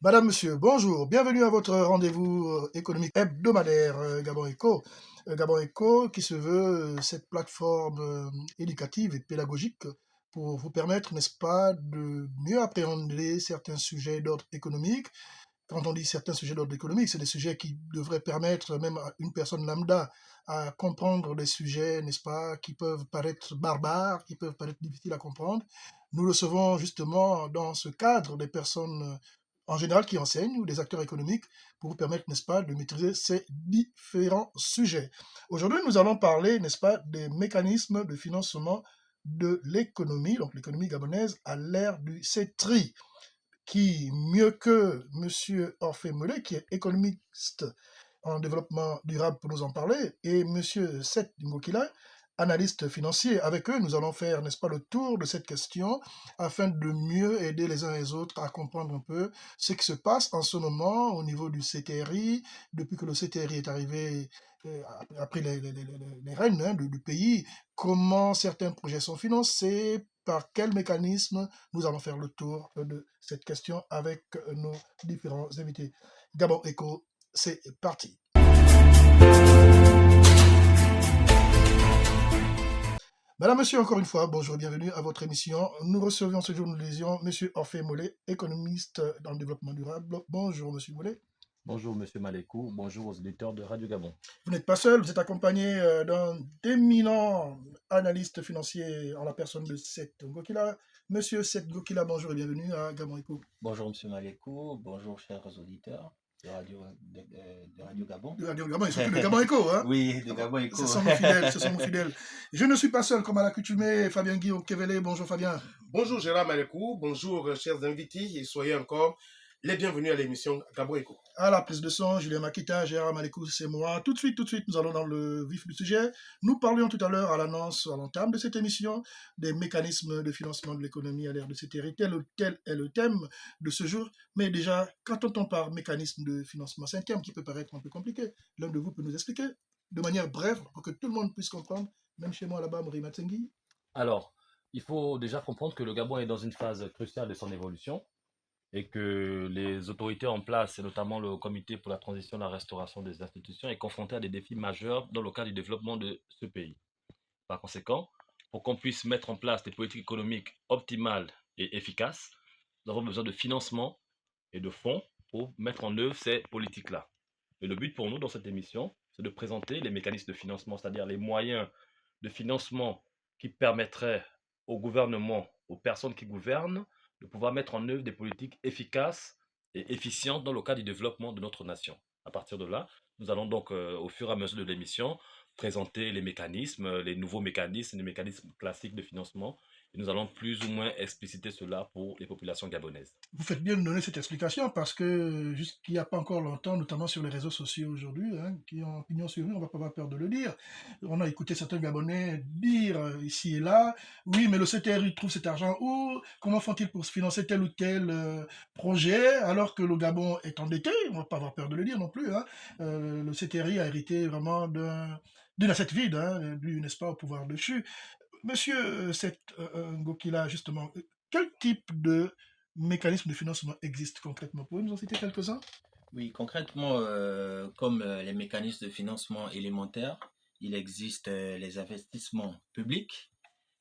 Madame, Monsieur, bonjour. Bienvenue à votre rendez-vous économique hebdomadaire Gabon Eco. Gabon Eco qui se veut cette plateforme éducative et pédagogique pour vous permettre, n'est-ce pas, de mieux appréhender certains sujets d'ordre économique. Quand on dit certains sujets d'ordre économique, c'est des sujets qui devraient permettre même à une personne lambda à comprendre des sujets, n'est-ce pas, qui peuvent paraître barbares, qui peuvent paraître difficiles à comprendre. Nous recevons justement dans ce cadre des personnes en général qui enseignent ou des acteurs économiques pour vous permettre, n'est-ce pas, de maîtriser ces différents sujets. Aujourd'hui, nous allons parler, n'est-ce pas, des mécanismes de financement de l'économie, donc l'économie gabonaise à l'ère du CETRI qui, mieux que M. Orphée Mollet, qui est économiste en développement durable pour nous en parler, et M. Seth Ngokila, analyste financier. Avec eux, nous allons faire, n'est-ce pas, le tour de cette question afin de mieux aider les uns les autres à comprendre un peu ce qui se passe en ce moment au niveau du CTRI, depuis que le CTRI est arrivé après les règnes du pays, comment certains projets sont financés, par quel mécanisme. Nous allons faire le tour de cette question avec nos différents invités. Gabon Echo, c'est parti. Madame, monsieur, encore une fois, bonjour, bienvenue à votre émission. Nous recevions ce jour, nous lisions monsieur Orphée Mollet, économiste dans le développement durable. Bonjour, monsieur Mollet. Bonjour Monsieur Malekou, bonjour aux auditeurs de Radio Gabon. Vous n'êtes pas seul, vous êtes accompagné d'un éminent analyste financier en la personne de Seth Ngokila. Monsieur Seth Ngokila, bonjour et bienvenue à Gabon Echo. Bonjour Monsieur Malekou, bonjour chers auditeurs de Radio Gabon. De Radio Gabon, et surtout de Gabon Echo, hein. Oui, de Gabon Echo. Ce sont nos fidèles, ce sont nos fidèles. Je ne suis pas seul, comme à l'accoutumée, Fabien Guillaume Kevele. Bonjour Fabien. Bonjour Gérard Malekou, bonjour chers invités et soyez encore les bienvenus à l'émission Gabon Echo. À la prise de son, Julien Makita, Gérard Malekou, c'est moi. Tout de suite, nous allons dans le vif du sujet. Nous parlions tout à l'heure à l'entame de cette émission, des mécanismes de financement de l'économie à l'ère de CTRI. Tel est le thème de ce jour. Mais déjà, quand on entend par mécanisme de financement, c'est un terme qui peut paraître un peu compliqué. L'un de vous peut nous expliquer de manière brève pour que tout le monde puisse comprendre, même chez moi là-bas, Marie Matsengi. Alors, il faut déjà comprendre que le Gabon est dans une phase cruciale de son évolution et que les autorités en place, et notamment le Comité pour la transition et la restauration des institutions, est confronté à des défis majeurs dans le cadre du développement de ce pays. Par conséquent, pour qu'on puisse mettre en place des politiques économiques optimales et efficaces, nous avons besoin de financement et de fonds pour mettre en œuvre ces politiques-là. Et le but pour nous dans cette émission, c'est de présenter les mécanismes de financement, c'est-à-dire les moyens de financement qui permettraient au gouvernement, aux personnes qui gouvernent, de pouvoir mettre en œuvre des politiques efficaces et efficientes dans le cadre du développement de notre nation. À partir de là, nous allons donc, au fur et à mesure de l'émission, présenter les mécanismes, les nouveaux mécanismes, les mécanismes classiques de financement. Et nous allons plus ou moins expliciter cela pour les populations gabonaises. Vous faites bien de donner cette explication parce que jusqu'il n'y a pas encore longtemps, notamment sur les réseaux sociaux aujourd'hui, qui ont opinion sur nous, on ne va pas avoir peur de le dire. On a écouté certains Gabonais dire ici et là, oui, mais le CTRI trouve cet argent où? Comment font-ils pour se financer tel ou tel projet alors que le Gabon est endetté? On ne va pas avoir peur de le dire non plus. Le CTRI a hérité vraiment d'une assiette vide, dû, n'est-ce pas, au pouvoir dessus. Monsieur Ngokila, justement, quel type de mécanisme de financement existe concrètement? Pouvez-vous nous en citer quelques-uns? Oui, concrètement, comme les mécanismes de financement élémentaires, il existe les investissements publics,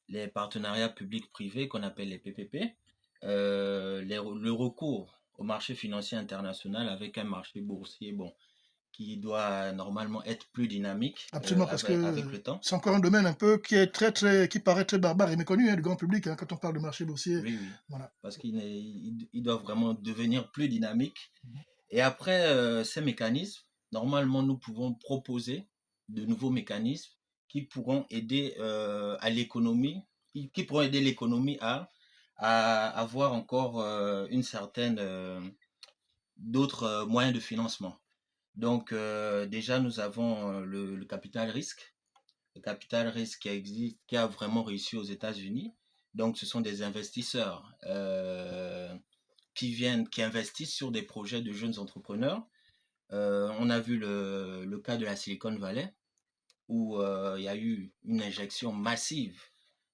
les partenariats publics-privés qu'on appelle les PPP, le recours au marché financier international avec un marché boursier, qui doit normalement être plus dynamique Absolument, parce avec que le temps. c'est encore un domaine un peu qui est qui paraît très barbare et méconnu du grand public quand on parle de marché boursier. Oui, oui, Voilà. parce qu'il doit vraiment devenir plus dynamique. Et après ces mécanismes, normalement, nous pouvons proposer de nouveaux mécanismes qui pourront aider à l'économie, qui pourront aider l'économie à avoir encore une certaine d'autres moyens de financement. Donc déjà, nous avons le capital risque. Le capital risque qui existe, qui a vraiment réussi aux États-Unis. Donc, ce sont des investisseurs qui investissent sur des projets de jeunes entrepreneurs. On a vu le cas de la Silicon Valley, où il y a eu une injection massive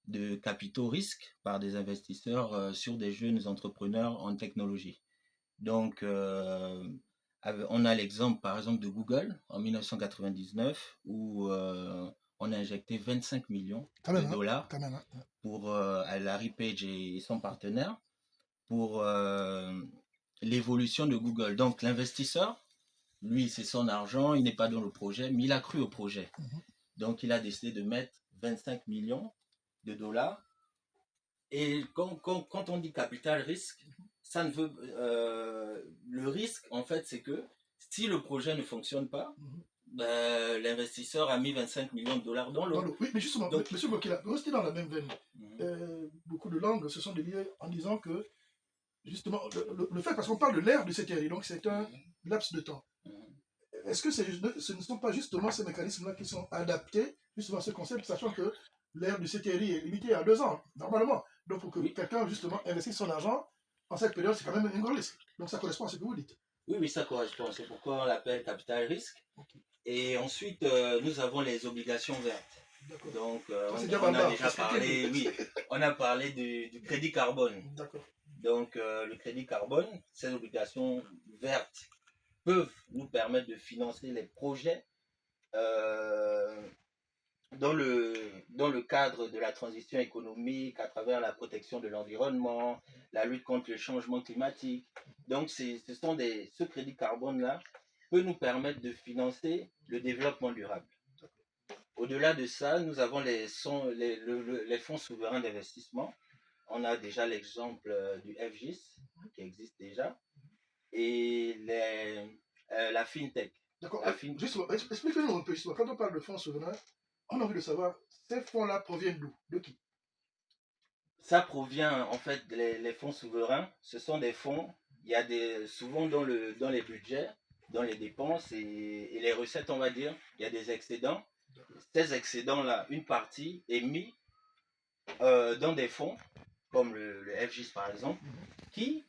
de capitaux risques par des investisseurs sur des jeunes entrepreneurs en technologie. Donc, on a l'exemple, par exemple, de Google en 1999, où on a injecté 25 millions Quand de même, hein, dollars quand même, hein. pour Larry Page et son partenaire pour l'évolution de Google. Donc, l'investisseur, lui, c'est son argent, il n'est pas dans le projet, mais il a cru au projet. Mhm. Donc, il a décidé de mettre 25 millions de dollars. Et quand on dit capital risque, ça ne veut, le risque, en fait, c'est que si le projet ne fonctionne pas, Mhm. ben, l'investisseur a mis 25 millions de dollars dans l'eau. Oui, mais justement, Donc, M. Bokila, restez dans la même veine. mhm, Beaucoup de langues se sont déliées en disant que, justement, le fait, parce qu'on parle de l'ère de cette série, donc c'est un laps de temps. mhm. Est-ce que ce ne sont pas justement ces mécanismes-là qui sont adaptés justement à ce concept, sachant que l'ère du CTRI est limitée à 2 ans, normalement. Donc, pour que Oui, quelqu'un, justement, investisse son argent en cette période, c'est quand même un gros risque. Donc, ça correspond à ce que vous dites. oui, oui, ça correspond. C'est pourquoi on l'appelle capital risque. Ok, Et ensuite, nous avons les obligations vertes. d'accord. Donc, Ça, c'est déjà on a barbare. déjà parlé, oui, on a parlé du crédit carbone. D'accord. Donc, le crédit carbone, ces obligations vertes peuvent nous permettre de financer les projets euh, dans le cadre de la transition économique, à travers la protection de l'environnement, la lutte contre le changement climatique. Donc, ce crédit carbone-là peut nous permettre de financer le développement durable. Au-delà de ça, nous avons les fonds souverains d'investissement. On a déjà l'exemple du FGIS qui existe déjà et la FinTech. D'accord. La fin... Justement, expliquez-nous un peu, justement, quand on parle de fonds souverains, on a envie de savoir, ces fonds-là proviennent d'où? De qui? Ça provient, en fait, les fonds souverains, ce sont des fonds, il y a souvent dans les budgets, dans les dépenses et les recettes, on va dire, il y a des excédents. Ces excédents-là, une partie est mise dans des fonds, comme le FGIS par exemple, qui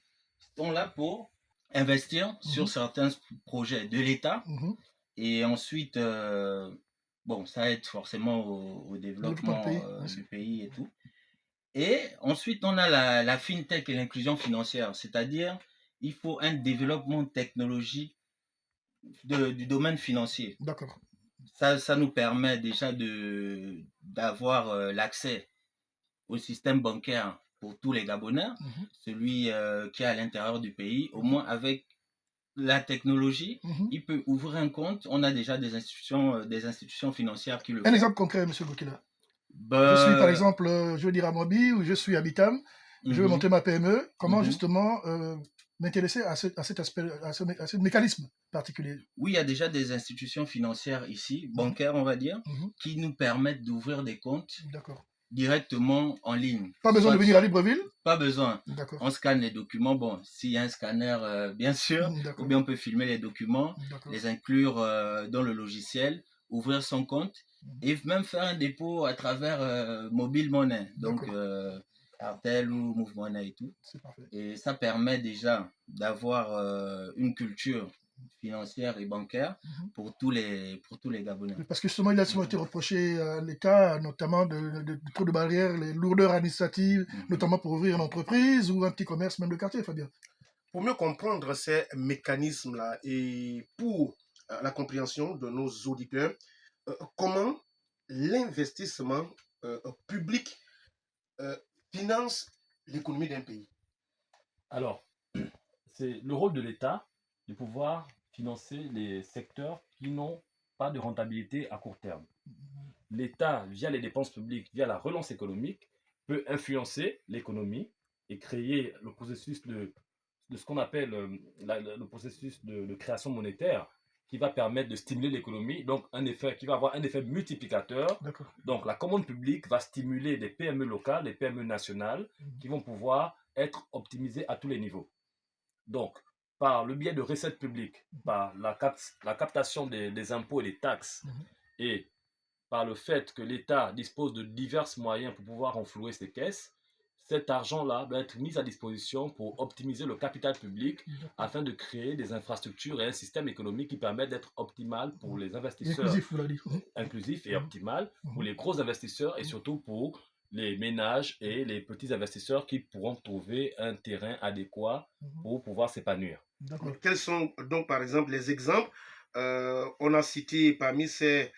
sont là pour investir sur certains projets de l'État. Et ensuite, bon, ça aide forcément au développement du pays et tout. Et ensuite, on a la FinTech et l'inclusion financière, c'est-à-dire il faut un développement technologique du domaine financier. D'accord. Ça nous permet déjà d'avoir l'accès au système bancaire pour tous les Gabonais, celui qui est à l'intérieur du pays, au moins avec la technologie, il peut ouvrir un compte. On a déjà des institutions financières qui le font. Un exemple concret, M. Bokila. Je suis par exemple, je veux dire à Mobi ou je suis à Bitam, je veux monter ma PME. Comment justement m'intéresser à cet aspect, à ce mécanisme particulier? Oui, il y a déjà des institutions financières ici, bancaires on va dire, qui nous permettent d'ouvrir des comptes directement en ligne. Pas besoin de venir à Libreville? Pas besoin. On scanne les documents. Bon, s'il y a un scanner, bien sûr, ou bien on peut filmer les documents, les inclure dans le logiciel, ouvrir son compte et même faire un dépôt à travers Mobile Money, donc Cartel ou Move Money et tout. Et ça permet déjà d'avoir une culture financière et bancaire pour tous les Gabonais. Parce que justement, il a souvent été reproché à l'État, notamment de trop de barrières, les lourdeurs administratives, notamment pour ouvrir une entreprise ou un petit commerce, même de quartier, Fabien. Pour mieux comprendre ces mécanismes-là et pour la compréhension de nos auditeurs, comment l'investissement public finance l'économie d'un pays? Alors, c'est le rôle de l'État de pouvoir financer les secteurs qui n'ont pas de rentabilité à court terme. L'État, via les dépenses publiques, via la relance économique, peut influencer l'économie et créer le processus de ce qu'on appelle le processus de création monétaire qui va permettre de stimuler l'économie, donc qui va avoir un effet multiplicateur. Donc la commande publique va stimuler des PME locales, des PME nationales qui vont pouvoir être optimisées à tous les niveaux. Donc, par le biais de recettes publiques, par la captation des impôts et des taxes, et par le fait que l'État dispose de divers moyens pour pouvoir renflouer ses caisses, cet argent-là doit être mis à disposition pour optimiser le capital public afin de créer des infrastructures et un système économique qui permet d'être optimal pour les investisseurs. Inclusif, vous l'avez dit. Inclusif et optimal pour les gros investisseurs et surtout pour les ménages et les petits investisseurs qui pourront trouver un terrain adéquat pour pouvoir s'épanouir. D'accord. Quels sont donc, par exemple, les exemples? On a cité parmi ces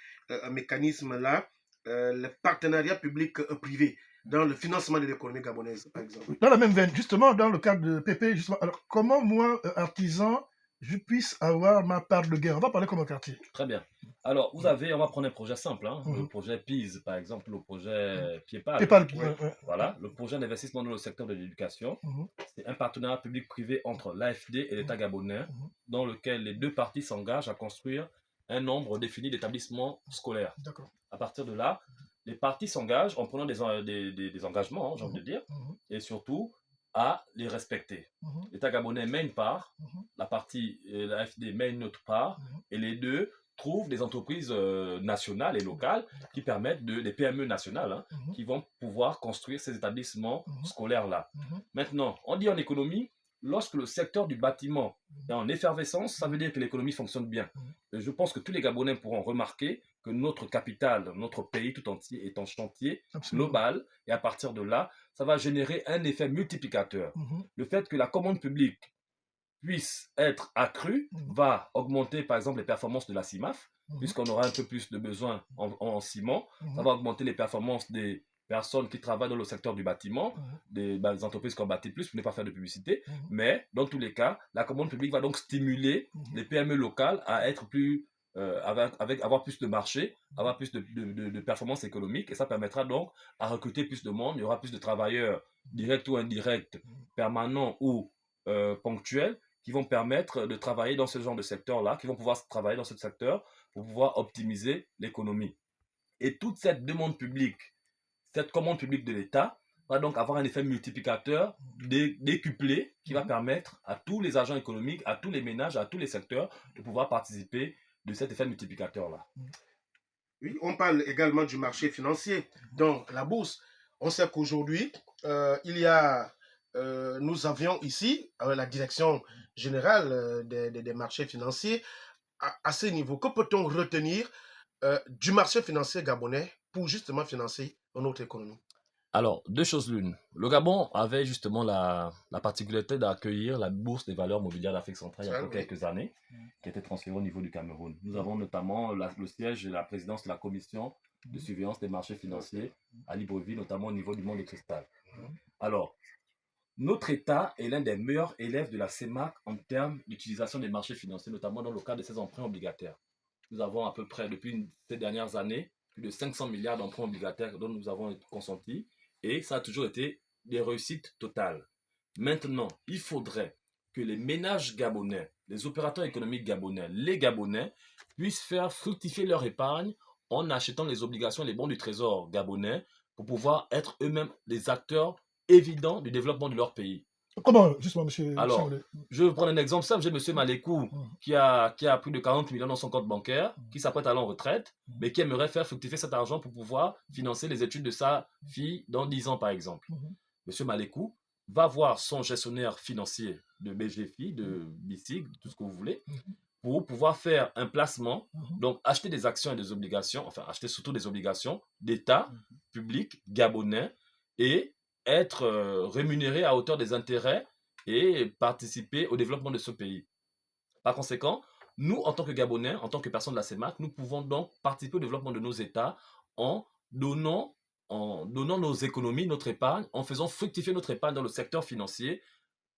mécanismes-là le partenariat public-privé dans le financement de l'économie gabonaise, par exemple. Dans la même veine, justement, dans le cadre de PP, justement, alors comment moi, artisan, je puisse avoir ma part de guerre? On va parler comme un quartier. Très bien. Alors, vous avez, on va prendre un projet simple, hein, le Mhm. projet PIS, par exemple, le projet PIEPAL. PayPal, Ouais. ouais. Voilà, le projet d'investissement dans le secteur de l'éducation. Mhm. C'est un partenariat public-privé entre l'AFD et l'État gabonais, dans lequel les deux parties s'engagent à construire un nombre défini d'établissements scolaires. D'accord. À partir de là, les parties s'engagent en prenant des engagements, hein, j'ai envie de dire, Mhm. et surtout à les respecter. Mhm. L'État gabonais met une part, Mhm. la partie, l'AFD met une autre part, Mhm. et les deux trouvent des entreprises nationales et locales qui permettent des PME nationales, hein, Mhm. qui vont pouvoir construire ces établissements Mhm. scolaires-là. Mhm. Maintenant, on dit en économie, lorsque le secteur du bâtiment est en effervescence, ça veut dire que l'économie fonctionne bien. Et je pense que tous les Gabonais pourront remarquer que notre capitale, notre pays tout entier est en chantier Absolument. global, et à partir de là, ça va générer un effet multiplicateur. Mhm. Le fait que la commande publique puisse être accrue Mhm. va augmenter par exemple les performances de la CIMAF, Mhm. puisqu'on aura un peu plus de besoins en ciment. Mhm. Ça va augmenter les performances des personnes qui travaillent dans le secteur du bâtiment, des entreprises qui ont bâti plus, pour ne pas faire de publicité. Mhm. Mais dans tous les cas, la commande publique va donc stimuler Mhm. les PME locales à être plus, avoir plus de marché, avoir plus de performances économiques, et ça permettra donc à recruter plus de monde. Il y aura plus de travailleurs directs ou indirects, permanents ou ponctuels, qui vont permettre de travailler dans ce genre de secteur-là, qui vont pouvoir travailler dans ce secteur pour pouvoir optimiser l'économie. Et toute cette demande publique, cette commande publique de l'État va donc avoir un effet multiplicateur décuplé qui va permettre à tous les agents économiques, à tous les ménages, à tous les secteurs de pouvoir participer de cet effet multiplicateur-là. Oui, on parle également du marché financier, donc la bourse. On sait qu'aujourd'hui, nous avions ici la direction générale des marchés financiers. À ce niveau, que peut-on retenir du marché financier gabonais pour justement financer notre économie? Alors, deux choses l'une. Le Gabon avait justement la particularité d'accueillir la bourse des valeurs mobilières d'Afrique centrale il y a quelques années, qui était transférée au niveau du Cameroun. Nous avons notamment le siège et la présidence de la commission de surveillance des marchés financiers à Libreville, notamment au niveau du monde de cristal. Alors, notre État est l'un des meilleurs élèves de la CEMAC en termes d'utilisation des marchés financiers, notamment dans le cadre de ces emprunts obligataires. Nous avons à peu près, depuis ces dernières années, plus de 500 milliards d'emprunts obligataires dont nous avons consentis, et ça a toujours été des réussites totales. Maintenant, il faudrait que les ménages gabonais, les opérateurs économiques gabonais, les Gabonais, puissent faire fructifier leur épargne en achetant les obligations et les bons du trésor gabonais pour pouvoir être eux-mêmes les acteurs évidents du développement de leur pays. Comment, justement, monsieur Alors, Sangoulé? je vais prendre un exemple simple. J'ai monsieur Malekou qui a plus de 40 millions dans son compte bancaire, qui s'apprête à aller en retraite, mais qui aimerait faire fructifier cet argent pour pouvoir financer les études de sa fille dans 10 ans, par exemple. Monsieur Malekou va voir son gestionnaire financier de BGFI, de BICIG, tout ce que vous voulez, pour pouvoir faire un placement, donc acheter des actions et des obligations, enfin acheter surtout des obligations d'État public gabonais, et être rémunéré à hauteur des intérêts et participer au développement de ce pays. Par conséquent, nous, en tant que Gabonais, en tant que personnes de la CEMAC, nous pouvons donc participer au développement de nos États en donnant nos économies, notre épargne, en faisant fructifier notre épargne dans le secteur financier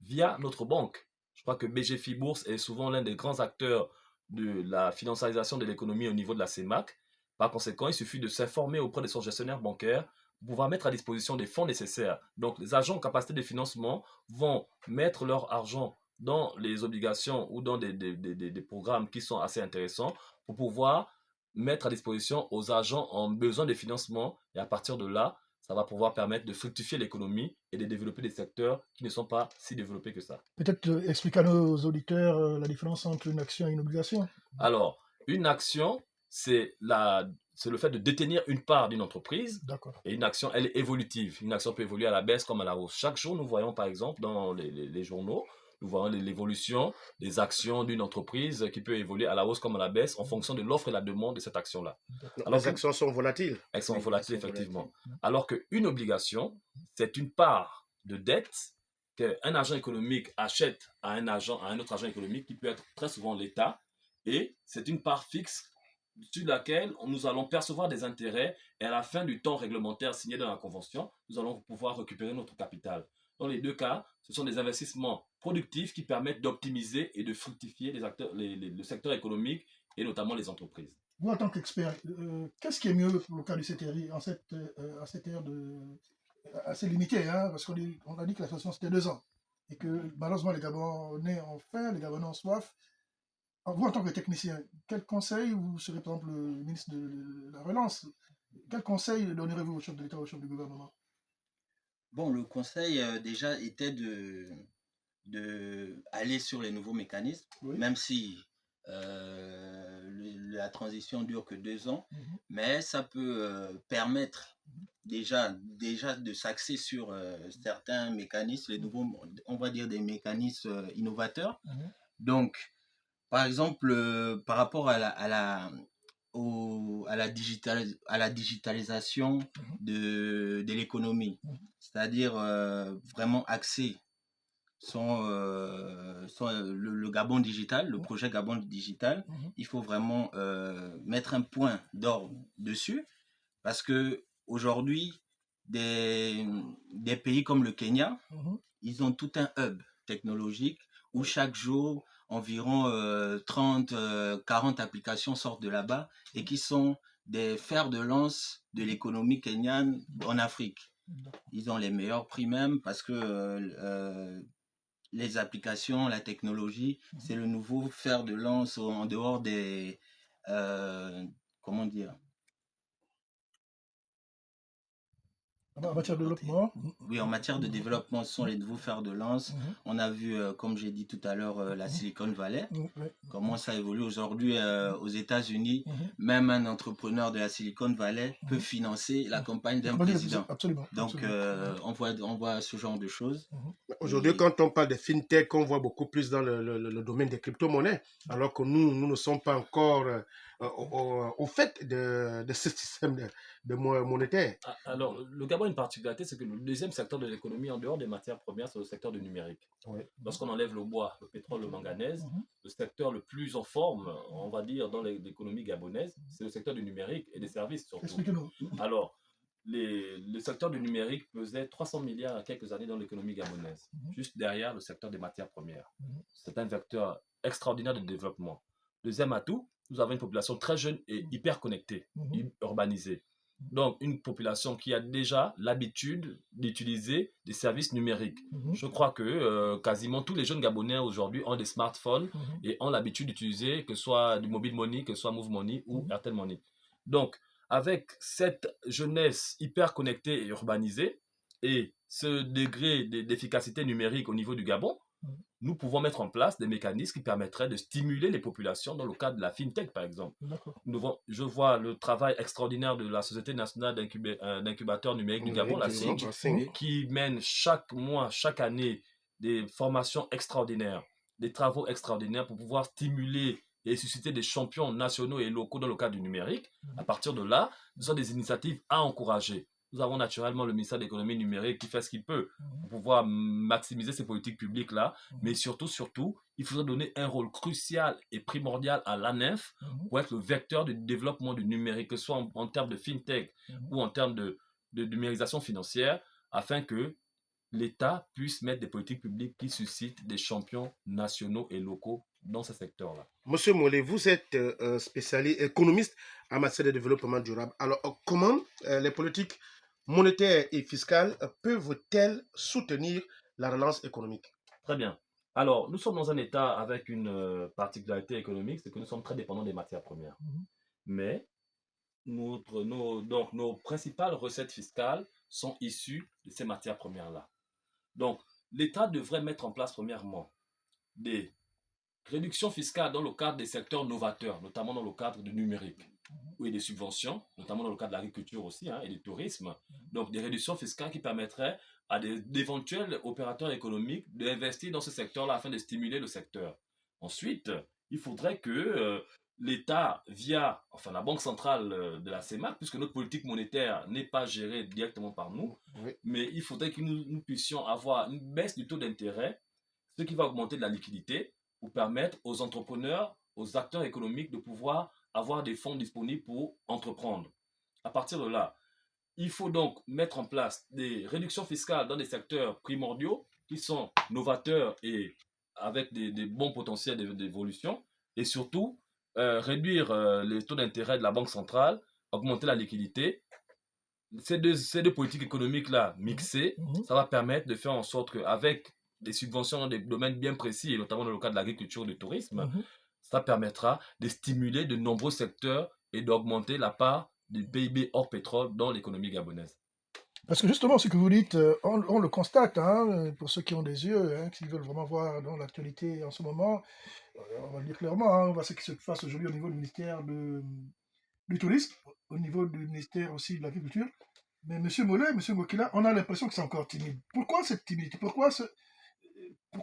via notre banque. Je crois que BGFI Bourse est souvent l'un des grands acteurs de la financiarisation de l'économie au niveau de la CEMAC. Par conséquent, il suffit de s'informer auprès de son gestionnaire bancaire pour pouvoir mettre à disposition des fonds nécessaires. Donc, les agents en capacité de financement vont mettre leur argent dans les obligations ou dans des programmes qui sont assez intéressants pour pouvoir mettre à disposition aux agents en besoin de financement. Et à partir de là, ça va pouvoir permettre de fructifier l'économie et de développer des secteurs qui ne sont pas si développés que ça. Peut-être expliquer à nos auditeurs la différence entre une action et une obligation. Alors, une action, c'est le fait de détenir une part d'une entreprise. D'accord. Et une action, elle est évolutive. Une action peut évoluer à la baisse comme à la hausse. Chaque jour, nous voyons par exemple dans les journaux nous voyons l'évolution des actions d'une entreprise qui peut évoluer à la hausse comme à la baisse en fonction de l'offre et la demande de cette action-là. Alors Les actions sont volatiles. elles sont Oui, volatiles, elles sont effectivement. volatiles. Alors qu'une obligation, c'est une part de dette qu'un agent économique achète à un autre agent économique qui peut être très souvent l'État, et c'est une part fixe sur laquelle nous allons percevoir des intérêts, et à la fin du temps réglementaire signé dans la convention, nous allons pouvoir récupérer notre capital. Dans les deux cas, ce sont des investissements productifs qui permettent d'optimiser et de fructifier le secteur économique et notamment les entreprises. Vous, en tant qu'expert, qu'est-ce qui est mieux pour le cas du CTRI en cette ère assez limitée, hein, parce on a dit que la situation c'était 2 ans, et que malheureusement les Gabonais ont faim, les Gabonais ont soif. Alors, vous, en tant que technicien, quel conseil, vous serez par exemple le ministre de la Relance, quel conseil donnerez-vous au chef de l'État, au chef du gouvernement? Bon, le conseil déjà était de aller sur les nouveaux mécanismes, Oui. même si la transition dure que 2 ans, mais ça peut permettre déjà de s'axer sur certains mécanismes, les nouveaux, on va dire des mécanismes innovateurs. Donc, par exemple, par rapport à la digitalisation de l'économie, c'est-à-dire vraiment axer le Gabon digital, le projet Gabon digital. Il faut vraiment mettre un point d'ordre dessus, parce que aujourd'hui, des pays comme le Kenya, ils ont tout un hub technologique où chaque jour, environ 30, 40 applications sortent de là-bas et qui sont des fers de lance de l'économie kenyane en Afrique. Ils ont les meilleurs prix même, parce que les applications, la technologie, c'est le nouveau fer de lance en dehors des... comment dire? En matière de développement. Oui, en matière de développement, ce sont les nouveaux fers de lance. On a vu, comme j'ai dit tout à l'heure, la Silicon Valley, comment ça évolue aujourd'hui aux États-Unis. Même un entrepreneur de la Silicon Valley peut financer la campagne d'un président. Absolument. Donc, on voit ce genre de choses. Aujourd'hui, quand on parle de fintech, on voit beaucoup plus dans le domaine des crypto-monnaies, alors que nous ne sommes pas encore au fait de ce système monétaire. Alors, le Gabon a une particularité, c'est que le deuxième secteur de l'économie, en dehors des matières premières, c'est le secteur du numérique. Oui. Lorsqu'on enlève le bois, le pétrole, le manganèse, le secteur le plus en forme, on va dire, dans l'économie gabonaise, c'est le secteur du numérique et des services surtout. Expliquez-nous. Alors, le secteur du numérique pesait 300 milliards à quelques années dans l'économie gabonaise, juste derrière le secteur des matières premières. C'est un vecteur extraordinaire de développement. Deuxième atout, nous avons une population très jeune et hyper connectée, urbanisée. Donc, une population qui a déjà l'habitude d'utiliser des services numériques. Je crois que quasiment tous les jeunes Gabonais aujourd'hui ont des smartphones et ont l'habitude d'utiliser, que ce soit du mobile money, que ce soit Move Money ou Airtel Money. Donc, avec cette jeunesse hyper connectée et urbanisée et ce degré d'efficacité numérique au niveau du Gabon, nous pouvons mettre en place des mécanismes qui permettraient de stimuler les populations dans le cadre de la fintech, par exemple. Je vois le travail extraordinaire de la Société nationale d'incubateurs numériques du Gabon, la SIG, qui mène chaque mois, chaque année, des formations extraordinaires, des travaux extraordinaires pour pouvoir stimuler et susciter des champions nationaux et locaux dans le cadre du numérique. À partir de là, ce sont des initiatives à encourager. Nous avons naturellement le ministère de l'économie numérique qui fait ce qu'il peut pour pouvoir maximiser ces politiques publiques-là, mais surtout, il faudrait donner un rôle crucial et primordial à l'ANEF pour être le vecteur du développement du numérique, que ce soit en termes de fintech ou en termes de numérisation financière, afin que l'État puisse mettre des politiques publiques qui suscitent des champions nationaux et locaux dans ce secteur-là. Monsieur Mollet, vous êtes spécialiste, économiste en matière de développement durable. Alors, comment les politiques monétaires et fiscales peuvent-elles soutenir la relance économique? Très bien. Alors, nous sommes dans un État avec une particularité économique, c'est que nous sommes très dépendants des matières premières. Mais nos principales recettes fiscales sont issues de ces matières premières-là. Donc, l'État devrait mettre en place, premièrement, des réduction fiscale dans le cadre des secteurs novateurs, notamment dans le cadre du numérique, ou des subventions, notamment dans le cadre de l'agriculture aussi, et du tourisme. Donc des réductions fiscales qui permettraient à d'éventuels opérateurs économiques d'investir dans ce secteur-là afin de stimuler le secteur. Ensuite, il faudrait que l'État, via la Banque centrale de la CEMAC, puisque notre politique monétaire n'est pas gérée directement par nous, Oui. mais il faudrait que nous puissions avoir une baisse du taux d'intérêt, ce qui va augmenter de la liquidité pour permettre aux entrepreneurs, aux acteurs économiques de pouvoir avoir des fonds disponibles pour entreprendre. À partir de là, il faut donc mettre en place des réductions fiscales dans des secteurs primordiaux qui sont novateurs et avec des bons potentiels d'évolution, et surtout réduire les taux d'intérêt de la Banque centrale, augmenter la liquidité. Ces deux politiques économiques-là mixées, ça va permettre de faire en sorte qu'avec des subventions dans des domaines bien précis, et notamment dans le cas de l'agriculture et du tourisme, ça permettra de stimuler de nombreux secteurs et d'augmenter la part du PIB hors pétrole dans l'économie gabonaise. Parce que justement, ce que vous dites, on le constate, pour ceux qui ont des yeux, qui veulent vraiment voir dans l'actualité en ce moment, on va le dire clairement, on voit ce qui se passe aujourd'hui au niveau du ministère du Tourisme, au niveau du ministère aussi de l'Agriculture. Mais M. Mollet, M. Ngokila, on a l'impression que c'est encore timide. Pourquoi cette timidité? Pourquoi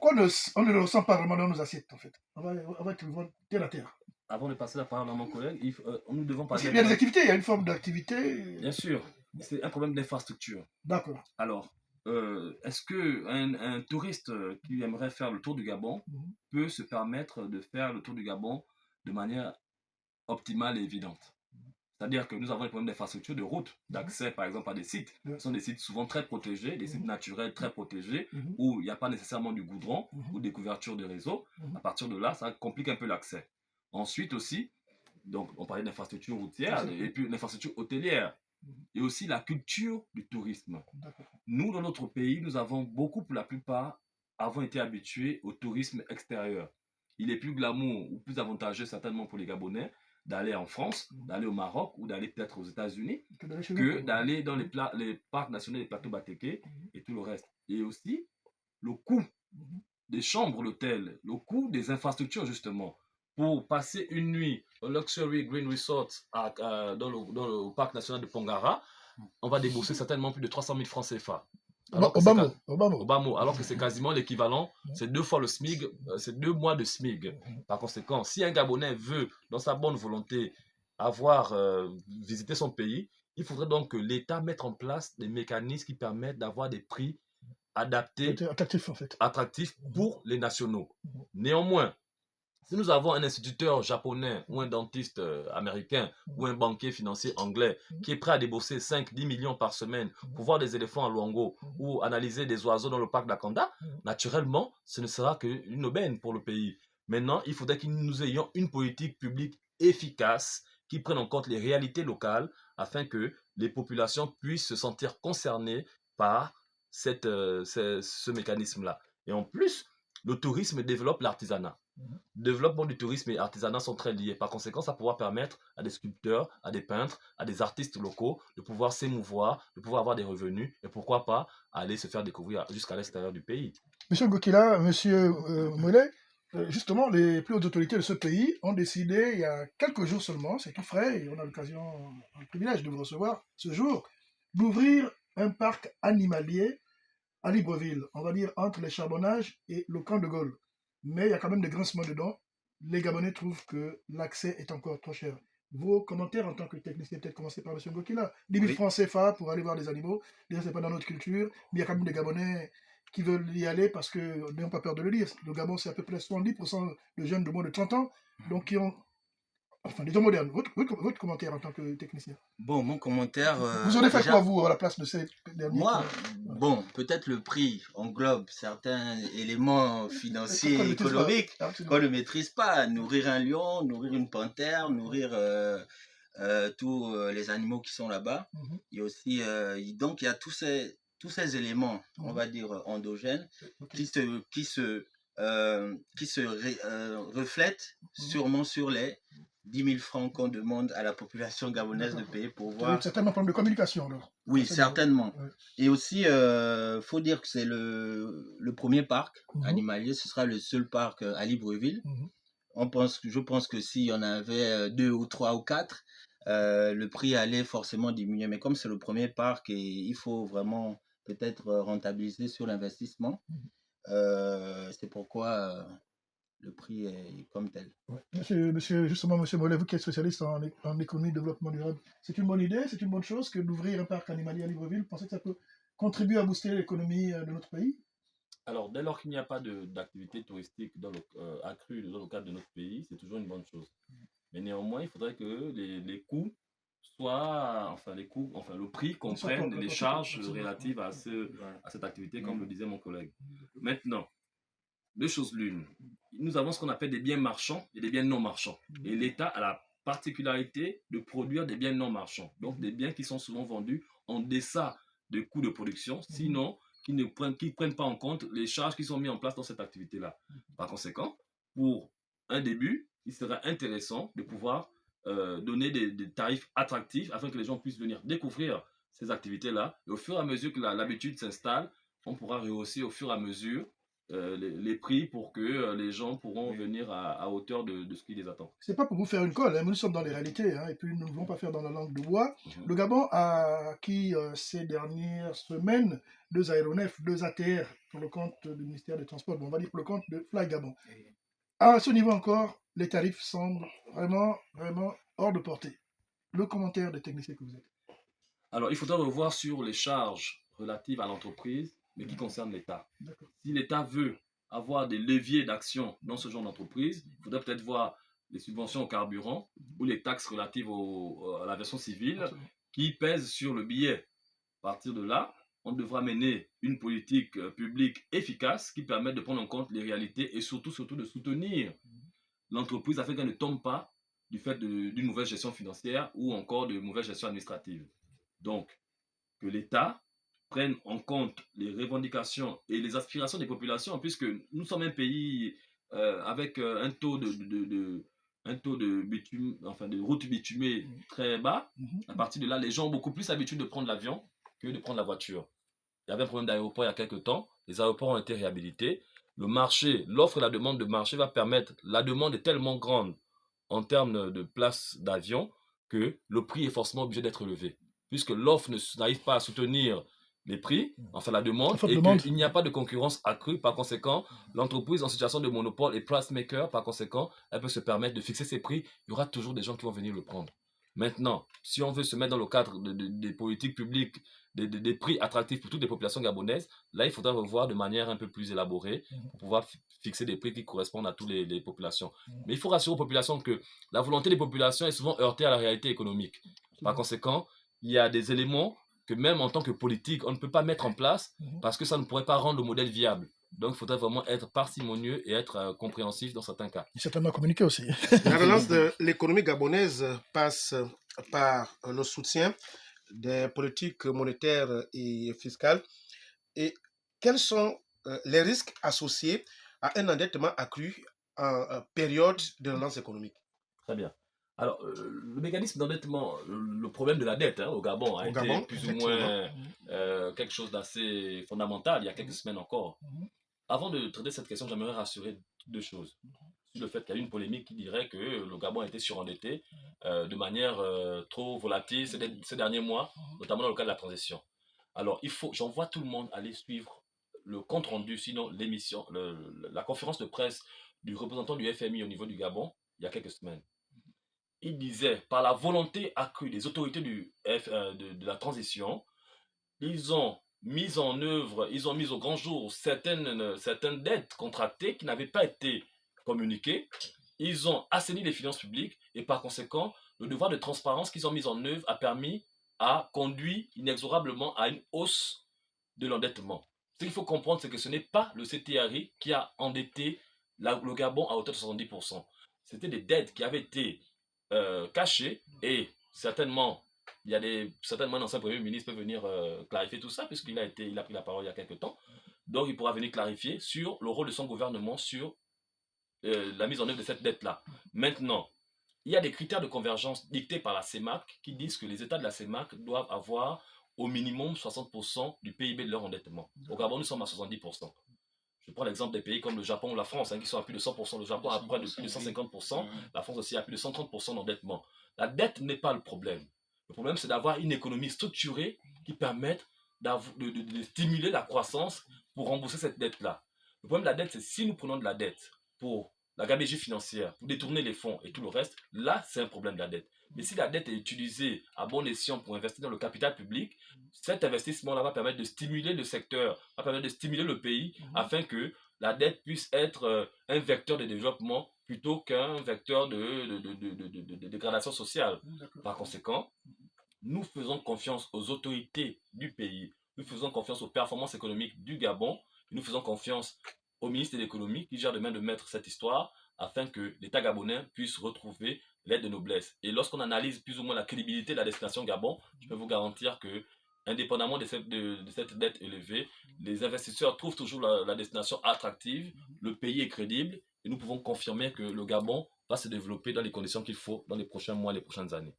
on ne le ressent pas vraiment dans nos assiettes, en fait? On va être terre à terre. Avant de passer la parole à mon collègue, nous devons Parce parler... qu'il y a des activités, il y a une forme d'activité. Bien sûr, c'est un problème d'infrastructure. D'accord. Alors, est-ce qu'un touriste qui aimerait faire le tour du Gabon peut se permettre de faire le tour du Gabon de manière optimale et évidente? C'est-à-dire que nous avons des problèmes d'infrastructure, de route, d'accès par exemple à des sites. Ce sont des sites souvent très protégés, des sites naturels très protégés, où il n'y a pas nécessairement du goudron ou des couvertures de réseau. À partir de là, ça complique un peu l'accès. Ensuite aussi, donc on parlait d'infrastructure routière et puis l'infrastructure hôtelière. Et aussi la culture du tourisme. Nous, dans notre pays, nous avons beaucoup, pour la plupart, avons été habitués au tourisme extérieur. Il est plus glamour ou plus avantageux certainement pour les Gabonais d'aller en France, d'aller au Maroc ou d'aller peut-être aux États-Unis que d'aller dans les parcs nationaux des plateaux Batéké et tout le reste. Et aussi, le coût des chambres d'hôtel, le coût des infrastructures justement. Pour passer une nuit au Luxury Green Resort dans le parc national de Pongara, on va débourser certainement plus de 300 000 francs CFA. Au bas mot. Alors que c'est quasiment l'équivalent, c'est 2 fois le SMIC, c'est 2 mois de SMIC. Par conséquent, si un Gabonais veut, dans sa bonne volonté, avoir visité son pays, il faudrait donc que l'État mette en place des mécanismes qui permettent d'avoir des prix adaptés, attractifs pour les nationaux. Néanmoins, si nous avons un instituteur japonais ou un dentiste américain ou un banquier financier anglais qui est prêt à débourser 5-10 millions par semaine pour voir des éléphants à Luango ou analyser des oiseaux dans le parc d'Akanda, naturellement, ce ne sera qu'une aubaine pour le pays. Maintenant, il faudrait que nous ayons une politique publique efficace qui prenne en compte les réalités locales afin que les populations puissent se sentir concernées par ce mécanisme-là. Et en plus, le tourisme développe l'artisanat. Développement du tourisme et artisanat sont très liés. Par conséquent, ça pourra permettre à des sculpteurs, à des peintres, à des artistes locaux de pouvoir s'émouvoir, de pouvoir avoir des revenus et pourquoi pas aller se faire découvrir jusqu'à l'extérieur du pays. Monsieur Ngokila, Monsieur Mollet, justement, les plus hautes autorités de ce pays ont décidé il y a quelques jours seulement, c'est tout frais, et on a l'occasion, le privilège de vous recevoir ce jour, d'ouvrir un parc animalier à Libreville, on va dire entre les Charbonnages et le camp de Gaulle. Mais il y a quand même des grincements dedans. Les Gabonais trouvent que l'accès est encore trop cher. Vos commentaires en tant que technicien, peut-être commencer par M. Ngokila. 10 000 francs CFA pour aller voir les animaux. Déjà, ce n'est pas dans notre culture. Mais il y a quand même des Gabonais qui veulent y aller parce que, n'ayons pas peur de le dire, le Gabon, c'est à peu près 70% de jeunes de moins de 30 ans. Donc, qui ont. Enfin, des gens modernes. Votre commentaire en tant que technicien. Bon, mon commentaire. Vous aurez fait quoi, vous, à la place de ces derniers? Moi, bon, peut-être le prix englobe certains éléments financiers, économiques qu'on ne maîtrise pas. Nourrir un lion, nourrir une panthère, nourrir tous les animaux qui sont là-bas. Il y a aussi. Donc, il y a tous ces éléments, on va dire, endogènes, qui se reflètent sûrement sur les 10 000 francs qu'on demande à la population gabonaise de D'accord. payer pour Il y a eu voir. certainement un problème de communication alors. Oui, C'est bien. certainement. Ouais. Et aussi, faut dire que c'est le premier parc Mhm, animalier, ce sera le seul parc à Libreville. mhm. Je pense que s'il y en avait 2 ou 3 ou 4, le prix allait forcément diminuer. Mais comme c'est le premier parc et il faut vraiment peut-être rentabiliser sur l'investissement, c'est pourquoi le prix est comme tel. Ouais. Justement, monsieur Mollet, vous qui êtes spécialiste en économie et développement durable, c'est une bonne idée, c'est une bonne chose que d'ouvrir un parc animalier à Libreville. Vous pensez que ça peut contribuer à booster l'économie de notre pays? Alors, dès lors qu'il n'y a pas d'activité touristique accrue dans le cadre de notre pays, c'est toujours une bonne chose. Mais néanmoins, il faudrait que les coûts le prix comprenne les charges relatives à cette activité, comme le disait mon collègue. Maintenant, deux choses l'une. Nous avons ce qu'on appelle des biens marchands et des biens non marchands. Et l'État a la particularité de produire des biens non marchands. Donc, des biens qui sont souvent vendus en deçà de coûts de production, sinon qui ne prennent pas en compte les charges qui sont mises en place dans cette activité-là. Par conséquent, pour un début, il serait intéressant de pouvoir donner des tarifs attractifs afin que les gens puissent venir découvrir ces activités-là. Et au fur et à mesure que l'habitude s'installe, on pourra rehausser au fur et à mesure les prix pour que les gens pourront venir à hauteur de ce qui les attend. C'est pas pour vous faire une colle, hein, mais nous sommes dans les réalités, hein, et puis nous ne voulons pas faire dans la langue de bois. Mhm. Le Gabon a acquis ces dernières semaines 2 aéronefs, 2 ATR pour le compte du ministère des Transports, bon, on va dire pour le compte de Fly Gabon. À ce niveau encore, les tarifs semblent vraiment, vraiment hors de portée. Le commentaire des techniciens que vous êtes. Alors, il faudra revoir sur les charges relatives à l'entreprise, mais qui concernent l'État. D'accord. Si l'État veut avoir des leviers d'action dans ce genre d'entreprise, il faudrait peut-être voir les subventions au carburant ou les taxes relatives à l'aviation civile qui pèsent sur le billet. À partir de là, on devra mener une politique publique efficace qui permette de prendre en compte les réalités et surtout de soutenir l'entreprise afin qu'elle ne tombe pas du fait d'une mauvaise gestion financière ou encore de mauvaise gestion administrative. Donc, que l'État prenne en compte les revendications et les aspirations des populations, puisque nous sommes un pays avec un taux de bitume, de route bitumée très bas. À partir de là, les gens ont beaucoup plus l'habitude de prendre l'avion que de prendre la voiture. Il y avait un problème d'aéroport il y a quelques temps. Les aéroports ont été réhabilités. Le marché, l'offre et la demande de marché va permettre, la demande est tellement grande en termes de places d'avion que le prix est forcément obligé d'être élevé. Puisque l'offre n'arrive pas à soutenir les prix, la demande, et qu'il n'y a pas de concurrence accrue. Par conséquent, l'entreprise en situation de monopole et price maker, par conséquent, elle peut se permettre de fixer ses prix. Il y aura toujours des gens qui vont venir le prendre. Maintenant, si on veut se mettre dans le cadre des politiques publiques, des prix attractifs pour toutes les populations gabonaises, là, il faudra revoir de manière un peu plus élaborée pour pouvoir fixer des prix qui correspondent à toutes les populations. Mais il faut rassurer aux populations que la volonté des populations est souvent heurtée à la réalité économique. Par conséquent, il y a des éléments que même en tant que politique, on ne peut pas mettre en place parce que ça ne pourrait pas rendre le modèle viable. Donc, il faudrait vraiment être parcimonieux et être compréhensif dans certains cas. Et certainement communiquer aussi. La relance de l'économie gabonaise passe par le soutien des politiques monétaires et fiscales. Et quels sont les risques associés à un endettement accru en période de relance économique? Très bien. Alors, le mécanisme d'endettement, le problème de la dette au Gabon a été plus ou moins quelque chose d'assez fondamental il y a quelques semaines encore. Avant de traiter cette question, j'aimerais rassurer deux choses. Sur le fait qu'il y a eu une polémique qui dirait que le Gabon a été surendetté de manière trop volatile ces derniers mois, notamment dans le cas de la transition. Alors, j'envoie tout le monde aller suivre le compte rendu, sinon l'émission, la conférence de presse du représentant du FMI au niveau du Gabon, il y a quelques semaines. Il disait, par la volonté accrue des autorités de la transition, ils ont mis au grand jour certaines dettes contractées qui n'avaient pas été communiquées. Ils ont assaini les finances publiques et par conséquent, le devoir de transparence qu'ils ont mis en œuvre a conduit inexorablement à une hausse de l'endettement. Ce qu'il faut comprendre, c'est que ce n'est pas le CTRI qui a endetté le Gabon à hauteur de 70%. C'était des dettes qui avaient été cachées et certainement un ancien Premier ministre peut venir clarifier tout ça puisqu'il a pris la parole il y a quelques temps. Donc il pourra venir clarifier sur le rôle de son gouvernement sur la mise en œuvre de cette dette-là. Maintenant, il y a des critères de convergence dictés par la CEMAC qui disent que les États de la CEMAC doivent avoir au minimum 60% du PIB de leur endettement. Au Gabon, nous sommes à 70%. Je prends l'exemple des pays comme le Japon ou la France, qui sont à plus de 100%. Le Japon a près de plus de 150%, la France aussi a plus de 130% d'endettement. La dette n'est pas le problème. Le problème, c'est d'avoir une économie structurée qui permette de stimuler la croissance pour rembourser cette dette-là. Le problème de la dette, c'est si nous prenons de la dette pour la gabegie financière, pour détourner les fonds et tout le reste, là, c'est un problème de la dette. Mais si la dette est utilisée à bon escient pour investir dans le capital public, cet investissement-là va permettre de stimuler le secteur, va permettre de stimuler le pays afin que la dette puisse être un vecteur de développement plutôt qu'un vecteur de dégradation sociale. Par conséquent, nous faisons confiance aux autorités du pays, nous faisons confiance aux performances économiques du Gabon, et nous faisons confiance au ministre de l'économie qui gère de main de maître cette histoire afin que l'État gabonais puisse retrouver l'aide de noblesse. Et lorsqu'on analyse plus ou moins la crédibilité de la destination Gabon, je peux vous garantir que, indépendamment de cette dette élevée, les investisseurs trouvent toujours la destination attractive, le pays est crédible, et nous pouvons confirmer que le Gabon va se développer dans les conditions qu'il faut dans les prochains mois, les prochaines années.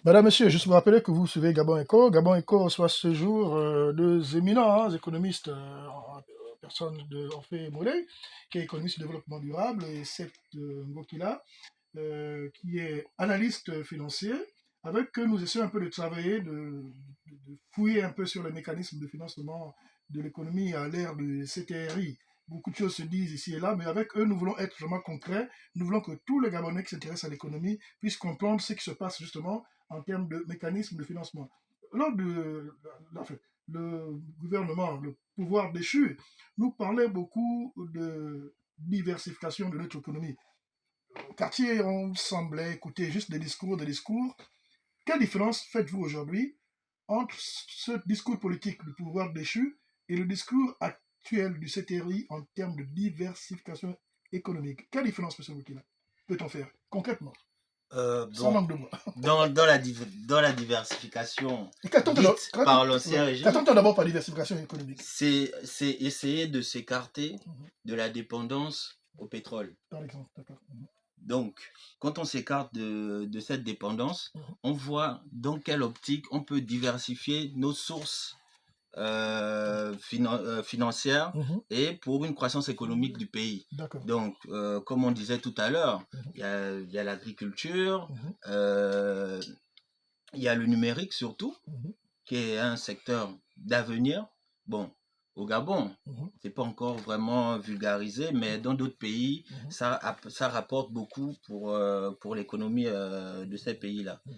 Madame, Monsieur, juste vous rappeler que vous suivez Gabon Echo. Gabon Echo reçoit ce jour deux éminents économistes, personne de Orphée Mollet, qui est économiste du développement durable, et Seth Ngokila, qui est analyste financier, avec que nous essayons un peu de travailler, de fouiller un peu sur les mécanismes de financement de l'économie à l'ère du CTRI. Beaucoup de choses se disent ici et là, mais avec eux, nous voulons être vraiment concrets. Nous voulons que tous les Gabonais qui s'intéressent à l'économie puissent comprendre ce qui se passe justement en termes de mécanismes de financement. Lors de le gouvernement, le pouvoir déchu, nous parlait beaucoup de diversification de notre économie. Au quartier, on semblait écouter juste des discours, des discours. Quelle différence faites-vous aujourd'hui entre ce discours politique du pouvoir déchu et le discours actuel du CTRI en termes de diversification économique? Quelle différence, M. Moukila, peut-on faire concrètement, sans Bon, manque de mots? dans la diversification Et qu'attend-on dite par l'ancien régime, d'abord par diversification économique, c'est essayer de s'écarter Mhm. de la dépendance au pétrole. par exemple? D'accord. Donc, quand on s'écarte de cette dépendance, Mhm. on voit dans quelle optique on peut diversifier nos sources financières Mhm. et pour une croissance économique du pays. D'accord. Donc, comme on disait tout à l'heure, Mhm. il y a l'agriculture, Mhm. il y a le numérique surtout, Mhm. qui est un secteur d'avenir. Bon, au Gabon, Mhm. c'est pas encore vraiment vulgarisé, mais dans d'autres pays, Mhm. ça rapporte beaucoup pour l'économie de ces pays-là. Mhm.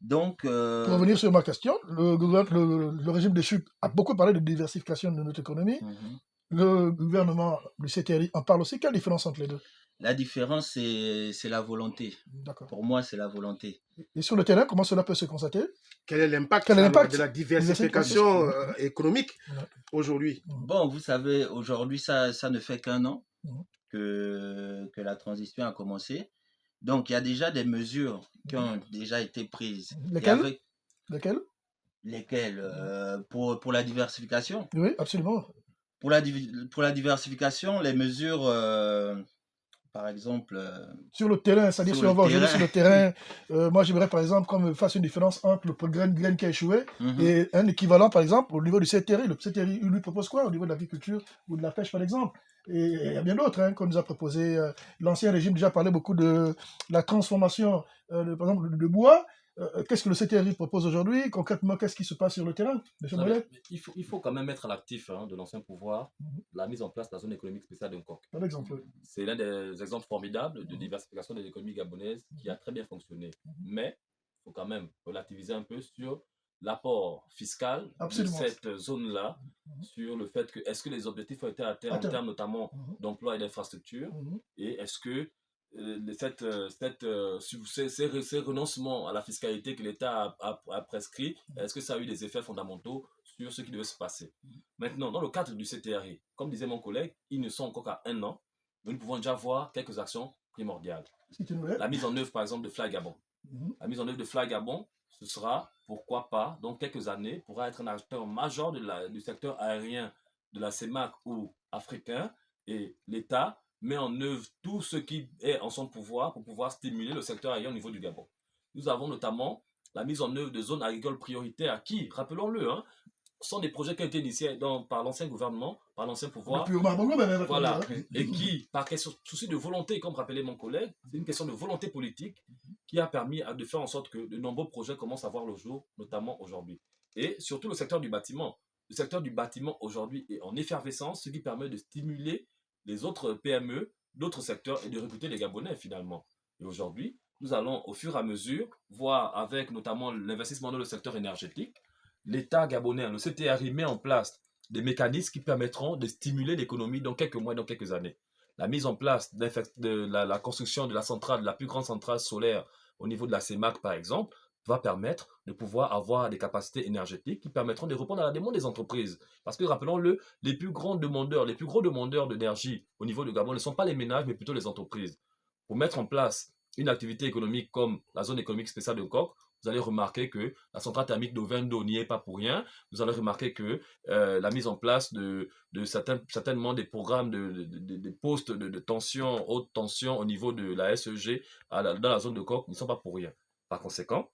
Donc, Pour revenir sur ma question, le régime déchu a beaucoup parlé de diversification de notre économie. Le gouvernement du CTRI en parle aussi. Quelle différence entre les deux? la différence, c'est la volonté. D'accord. Pour moi, c'est la volonté. Et sur le terrain, comment cela peut se constater? Quel est l'impact Quel est alors, l'impact de la de diversification diversification économique Ouais. aujourd'hui? Mhm. Bon, vous savez, aujourd'hui, ça ne fait qu'un an Mhm. que la transition a commencé. Donc, il y a déjà des mesures qui ont déjà été prises. Et Lesquelles? avec Lesquelles? lesquelles pour la diversification. Oui, absolument. Pour la diversification, les mesures, par exemple, Sur le terrain, c'est-à-dire sur si on le va aujourd'hui sur terrain. le terrain, moi j'aimerais par exemple qu'on me fasse une différence entre le Glen qui a échoué Mhm. et un équivalent par exemple au niveau du CTRI. Le CTRI lui propose quoi au niveau de l'agriculture ou de la pêche par exemple? Et il y a bien d'autres qu'on nous a proposé. L'ancien régime déjà parlait beaucoup de la transformation, par exemple, de bois. Qu'est-ce que le CTRI propose aujourd'hui? Concrètement, qu'est-ce qui se passe sur le terrain, M. Vous savez, Mollet? il faut quand même mettre à l'actif de l'ancien pouvoir Mhm. la mise en place de la zone économique spéciale de Nkok. Par exemple. C'est l'un des exemples formidables de diversification de l'économie gabonaise qui a très bien fonctionné. Mais il faut quand même relativiser un peu sur l'apport fiscal de Absolument. cette zone-là, Mhm. sur le fait que est-ce que les objectifs ont été atteints en Attends. termes notamment Mhm. d'emploi et d'infrastructures, Mhm. et est-ce que ces renoncements à la fiscalité que l'État a prescrit, est-ce que ça a eu des effets fondamentaux sur ce qui devait se passer? Maintenant, dans le cadre du CTRI, comme disait mon collègue, ils ne sont encore qu'à un an, mais nous pouvons déjà voir quelques actions primordiales. Si tu nous l'aides. La mise en œuvre, par exemple, de Fly Gabon. Mhm. La mise en œuvre de Fly Gabon, ce sera, pourquoi pas, dans quelques années, pourra être un acteur majeur du secteur aérien de la CEMAC ou africain, et l'État met en œuvre tout ce qui est en son pouvoir pour pouvoir stimuler le secteur aérien au niveau du Gabon. Nous avons notamment la mise en œuvre de zones agricoles prioritaires qui, rappelons-le, hein, sont des projets qui ont été initiés par l'ancien gouvernement, par l'ancien pouvoir. Depuis Omar Bongo, même, Voilà. Et qui, par souci de volonté, comme rappelait mon collègue, c'est une question de volonté politique qui a permis de faire en sorte que de nombreux projets commencent à voir le jour, notamment aujourd'hui. Et surtout le secteur du bâtiment. Le secteur du bâtiment aujourd'hui est en effervescence, ce qui permet de stimuler les autres PME, d'autres secteurs et de recruter les Gabonais finalement. Et aujourd'hui, nous allons au fur et à mesure voir avec notamment l'investissement dans le secteur énergétique, l'État gabonais, le CTRI met en place des mécanismes qui permettront de stimuler l'économie dans quelques mois, dans quelques années. La mise en place de la construction de la centrale, de la plus grande centrale solaire au niveau de la CEMAC par exemple, va permettre de pouvoir avoir des capacités énergétiques qui permettront de répondre à la demande des entreprises. Parce que rappelons-le, les plus gros demandeurs d'énergie au niveau du Gabon ne sont pas les ménages, mais plutôt les entreprises. Pour mettre en place une activité économique comme la zone économique spéciale de Coq, vous allez remarquer que la centrale thermique d'Ovendo n'y est pas pour rien. Vous allez remarquer que la mise en place de certainement des programmes de postes de tension, haute tension au niveau de la SEG dans la zone de Coq ne sont pas pour rien. Par conséquent,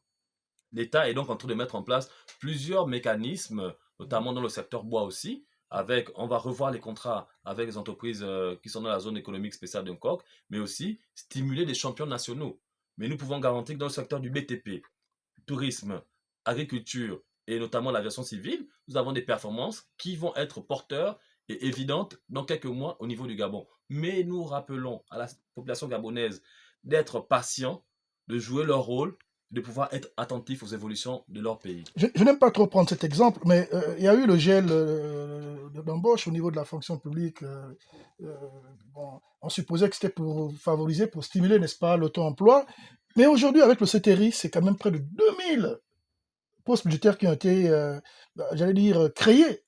l'État est donc en train de mettre en place plusieurs mécanismes, notamment dans le secteur bois aussi. On va revoir les contrats avec les entreprises qui sont dans la zone économique spéciale de Coq, mais aussi stimuler des champions nationaux. Mais nous pouvons garantir que dans le secteur du BTP, tourisme, agriculture et notamment l'aviation civile, nous avons des performances qui vont être porteurs et évidentes dans quelques mois au niveau du Gabon. Mais nous rappelons à la population gabonaise d'être patient, de jouer leur rôle, de pouvoir être attentifs aux évolutions de leur pays. Je n'aime pas trop prendre cet exemple, mais il y a eu le gel d'embauche au niveau de la fonction publique. Bon, on supposait que c'était pour favoriser, pour stimuler, n'est-ce pas, l'auto-emploi. Mais aujourd'hui, avec le CTRI, c'est quand même près de 2000 postes budgétaires qui ont été, j'allais dire, créés.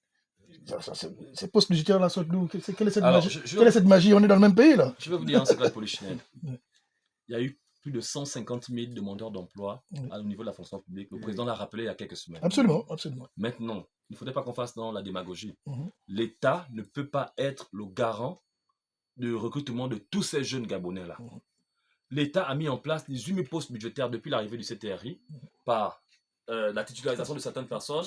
Ces postes budgétaires-là, quelle est cette magie? Quelle est cette magie? On est dans le même pays, là. Je vais vous dire un secret polichinelle. Il y a eu plus de 150 000 demandeurs d'emploi au niveau de la fonction publique. Le président l'a rappelé il y a quelques semaines. Absolument, absolument. Maintenant, il ne faudrait pas qu'on fasse dans la démagogie. L'État ne peut pas être le garant du recrutement de tous ces jeunes Gabonais-là. L'État a mis en place 18 000 postes budgétaires depuis l'arrivée du CTRI par la titularisation de certaines personnes.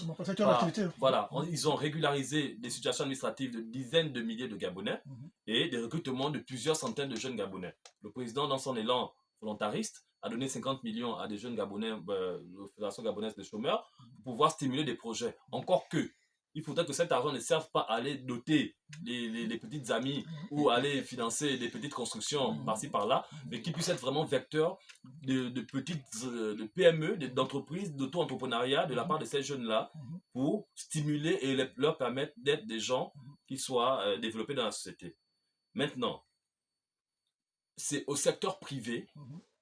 Voilà, ils ont régularisé des situations administratives de dizaines de milliers de Gabonais et des recrutements de plusieurs centaines de jeunes Gabonais. Le président, dans son élan volontariste, a donné 50 millions à des jeunes Gabonais, la Fédération gabonaise des chômeurs, pour pouvoir stimuler des projets. Encore que, il faudrait que cet argent ne serve pas à aller doter les petites amies ou aller financer des petites constructions par-ci par-là, mais qui puisse être vraiment vecteur de petites de PME, d'entreprises, d'auto-entrepreneuriat de la part de ces jeunes-là pour stimuler et leur permettre d'être des gens qui soient développés dans la société. Maintenant, c'est au secteur privé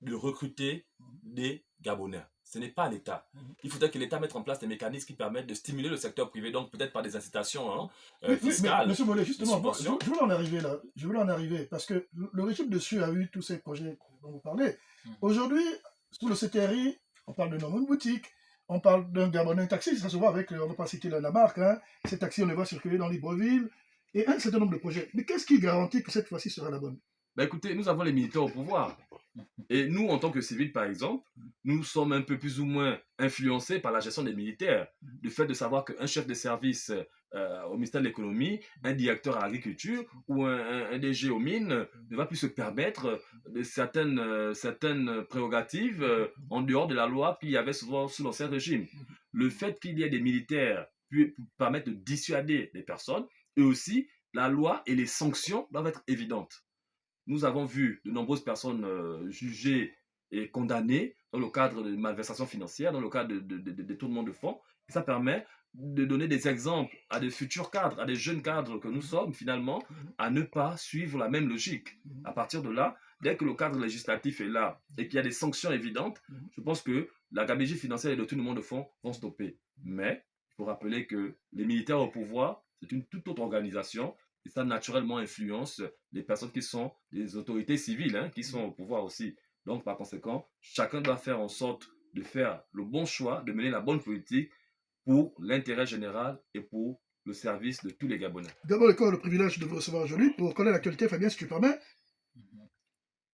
de recruter des Gabonais. Ce n'est pas l'État. Il faudrait que l'État mette en place des mécanismes qui permettent de stimuler le secteur privé, donc peut-être par des incitations fiscales. Monsieur Mollet, justement, je voulais en arriver là. Je voulais en arriver parce que le régime dessus a eu tous ces projets dont vous parlez. Aujourd'hui, sous le CTRI, on parle de nombreuses boutiques, on parle d'un Gabonais taxi, ça se voit avec, on ne va pas citer la marque, hein, ces taxis, on les voit circuler dans Libreville, et un certain nombre de projets. Mais qu'est-ce qui garantit que cette fois-ci sera la bonne? Ben écoutez, nous avons les militaires au pouvoir. Et nous, en tant que civils, par exemple, nous sommes un peu plus ou moins influencés par la gestion des militaires. Le fait de savoir qu'un chef de service au ministère de l'économie, un directeur à l'agriculture ou un DG aux mines ne va plus se permettre de certaines prérogatives en dehors de la loi qu'il y avait souvent sous l'ancien régime. Le fait qu'il y ait des militaires permettre de dissuader les personnes, et aussi la loi et les sanctions doivent être évidentes. Nous avons vu de nombreuses personnes jugées et condamnées dans le cadre de malversations financières, dans le cadre de détournement de fonds. Et ça permet de donner des exemples à des futurs cadres, à des jeunes cadres que nous sommes finalement, à ne pas suivre la même logique. À partir de là, dès que le cadre législatif est là et qu'il y a des sanctions évidentes, je pense que la gabegie financière et le détournement de fonds vont stopper. Mais il faut rappeler que les militaires au pouvoir, c'est une toute autre organisation. Et ça, naturellement, influence les personnes qui sont les autorités civiles, qui sont au pouvoir aussi. Donc, par conséquent, chacun doit faire en sorte de faire le bon choix, de mener la bonne politique pour l'intérêt général et pour le service de tous les Gabonais. Gabon Éco a le privilège de vous recevoir aujourd'hui pour connaître l'actualité, Fabien, si tu permets.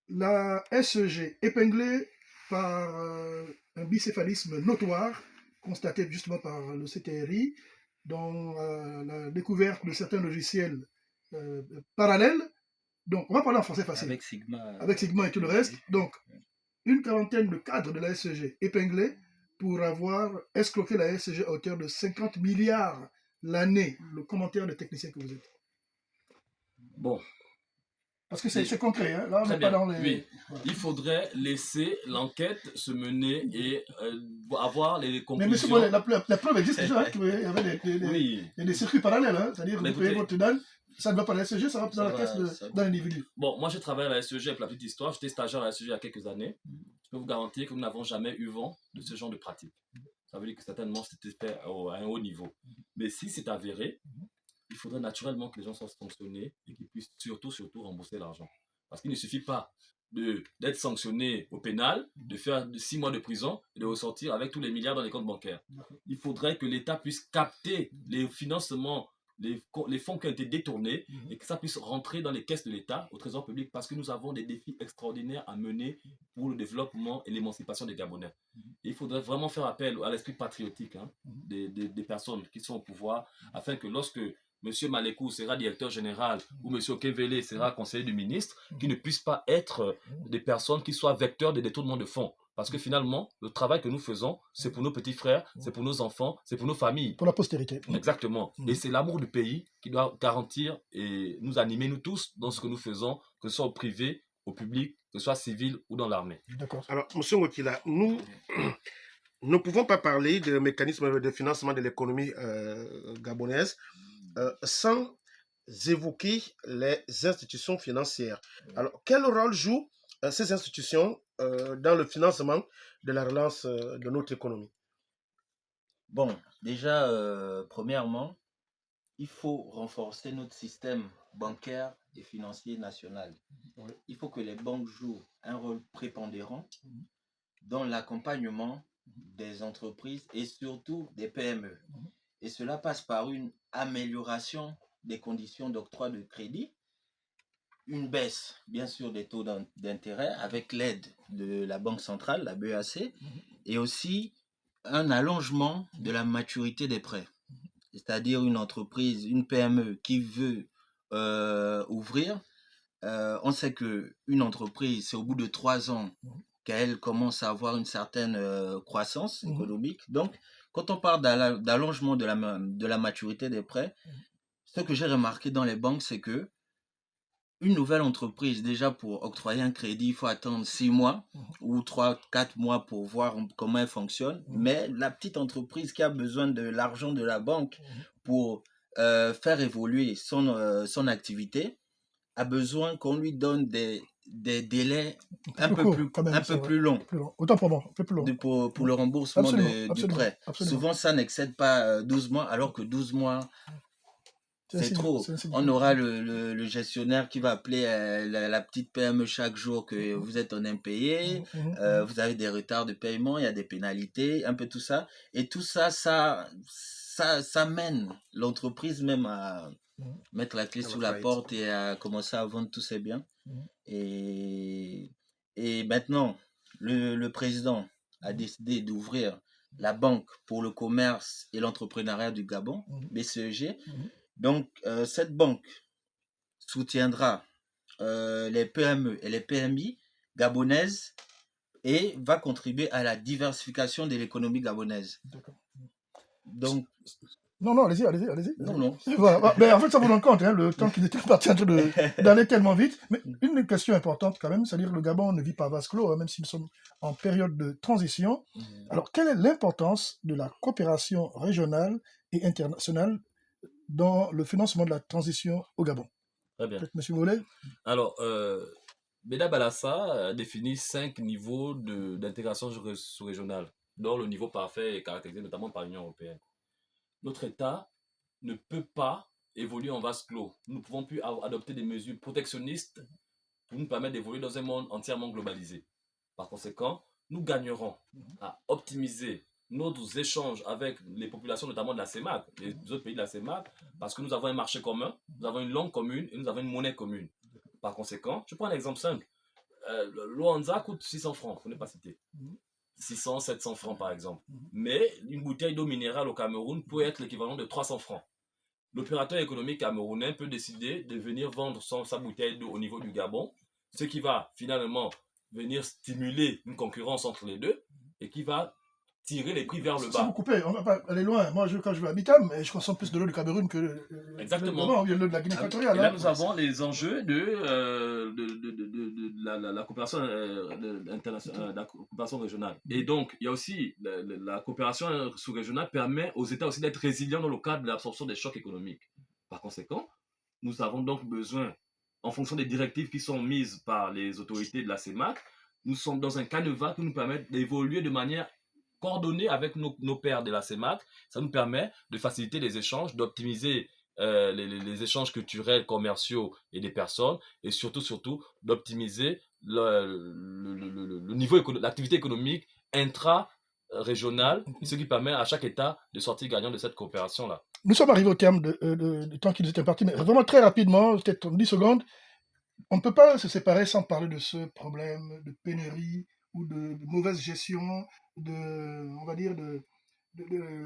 La SEG, épinglée par un bicéphalisme notoire, constaté justement par le CTRI, dans la découverte de certains logiciels parallèles. Donc, on va parler en français facile, Avec Sigma. avec Sigma et tout le reste. Donc, une quarantaine de cadres de la SEG épinglés pour avoir escroqué la SEG à hauteur de 50 milliards l'année. Le commentaire des techniciens que vous êtes. Bon, Parce que c'est concret, hein. Là on très n'est pas bien. dans les... Oui, Voilà. il faudrait laisser l'enquête se mener et avoir les Mais conclusions. monsieur Bollet, la preuve existe déjà, hein, qu'il y avait Oui. des circuits parallèles, hein, c'est-à-dire que Mais vous payez écoutez, votre DAN, ça ne va pas à la SEG, ça va Ça dans la va, caisse ça va. d'un individu. Bon, moi j'ai travaillé à la SEG avec la petite histoire. J'étais stagiaire à la SEG il y a quelques années. Je peux vous garantir que nous n'avons jamais eu vent de ce genre de pratique. Ça veut dire que certainement c'était fait à un haut niveau. Mais si c'est avéré, il faudrait naturellement que les gens soient sanctionnés et qu'ils puissent surtout rembourser l'argent. Parce qu'il ne suffit pas d'être sanctionné au pénal, de faire 6 mois de prison et de ressortir avec tous les milliards dans les comptes bancaires. Il faudrait que l'État puisse capter les financements, les fonds qui ont été détournés et que ça puisse rentrer dans les caisses de l'État, au trésor public, parce que nous avons des défis extraordinaires à mener pour le développement et l'émancipation des Gabonais. Et il faudrait vraiment faire appel à l'esprit patriotique des personnes qui sont au pouvoir, afin que lorsque M. Malekou sera directeur général ou M. Okevele sera conseiller du ministre, qu'ils ne puissent pas être des personnes qui soient vecteurs de détournement de fonds. Parce que finalement, le travail que nous faisons, c'est pour nos petits frères, c'est pour nos enfants, c'est pour nos familles. Pour la postérité. Exactement. Et c'est l'amour du pays qui doit garantir et nous animer, nous tous, dans ce que nous faisons, que ce soit au privé, au public, que ce soit civil ou dans l'armée. D'accord. Alors, M. Ngokila, nous ne pouvons pas parler de mécanisme de financement de l'économie gabonaise sans évoquer les institutions financières. Alors, quel rôle jouent ces institutions dans le financement de la relance de notre économie? Bon, déjà, premièrement, il faut renforcer notre système bancaire et financier national. Il faut que les banques jouent un rôle prépondérant dans l'accompagnement des entreprises et surtout des PME. Et cela passe par une amélioration des conditions d'octroi de crédit, une baisse, bien sûr, des taux d'intérêt avec l'aide de la Banque centrale, la BEAC, et aussi un allongement de la maturité des prêts. C'est-à-dire une entreprise, une PME qui veut ouvrir, on sait qu'une entreprise, c'est au bout de 3 ans qu'elle commence à avoir une certaine croissance économique. Donc, quand on parle d'allongement de la maturité des prêts, ce que j'ai remarqué dans les banques, c'est que une nouvelle entreprise, déjà pour octroyer un crédit, il faut attendre 6 mois ou 3-4 mois pour voir comment elle fonctionne. Mais la petite entreprise qui a besoin de l'argent de la banque pour faire évoluer son activité a besoin qu'on lui donne des délais un peu plus longs. Autant pour moi, un peu plus long. Pour le remboursement du prêt. Absolument. Souvent, ça n'excède pas 12 mois, alors que 12 mois... C'est trop. On aura le gestionnaire qui va appeler la petite PME chaque jour que vous êtes en impayé, vous avez des retards de paiement, il y a des pénalités, un peu tout ça. Et tout ça, ça mène l'entreprise même à mettre la clé sous la porte et à commencer à vendre tous ses biens. Et maintenant, le président a décidé d'ouvrir la Banque pour le commerce et l'entrepreneuriat du Gabon, BCEG. Donc, cette banque soutiendra les PME et les PMI gabonaises et va contribuer à la diversification de l'économie gabonaise. D'accord. Donc... Non, allez-y. Non. Voilà. Mais en fait, ça vous rend compte, hein, le temps qu'il était parti en train d'aller tellement vite. Mais une question importante quand même, c'est-à-dire que le Gabon ne vit pas vase clos, même si nous sommes en période de transition. Alors, quelle est l'importance de la coopération régionale et internationale dans le financement de la transition au Gabon? Très bien. Peut-être M. Mollet. Alors, Beda Balassa a défini 5 niveaux d'intégration sous-régionale, dont le niveau parfait est caractérisé notamment par l'Union européenne. Notre État ne peut pas évoluer en vase clos. Nous ne pouvons plus adopter des mesures protectionnistes pour nous permettre d'évoluer dans un monde entièrement globalisé. Par conséquent, nous gagnerons à optimiser nos échanges avec les populations, notamment de la CEMAC, les autres pays de la CEMAC, parce que nous avons un marché commun, nous avons une langue commune et nous avons une monnaie commune. Par conséquent, je prends un exemple simple. Le Luanza coûte 600 francs, pour ne pas citer. 600, 700 francs par exemple. Mais une bouteille d'eau minérale au Cameroun peut être l'équivalent de 300 francs. L'opérateur économique camerounais peut décider de venir vendre sa bouteille d'eau au niveau du Gabon, ce qui va finalement venir stimuler une concurrence entre les deux et qui va tirer les prix vers le Si bas. vous coupez, on va pas aller loin. Moi, quand je vais à Bitam, je consomme plus de l'eau du Cameroun que Exactement. l'eau de la Guinée équatoriale. Et là, nous avons les enjeux de la coopération internationale, la coopération régionale. Et donc, il y a aussi la coopération sous-régionale permet aux États aussi d'être résilients dans le cadre de l'absorption des chocs économiques. Par conséquent, nous avons donc besoin, en fonction des directives qui sont mises par les autorités de la CEMAC, nous sommes dans un canevas qui nous permet d'évoluer de manière coordonnée avec nos pairs de la CEMAC. Ça nous permet de faciliter les échanges, d'optimiser les échanges culturels, commerciaux et des personnes, et surtout d'optimiser le niveau l'activité économique intra-régionale, ce qui permet à chaque État de sortir gagnant de cette coopération-là. Nous sommes arrivés au terme du temps qui nous était imparti, mais vraiment très rapidement, peut-être en 10 secondes, on ne peut pas se séparer sans parler de ce problème de pénurie ou de mauvaise gestion, on va dire,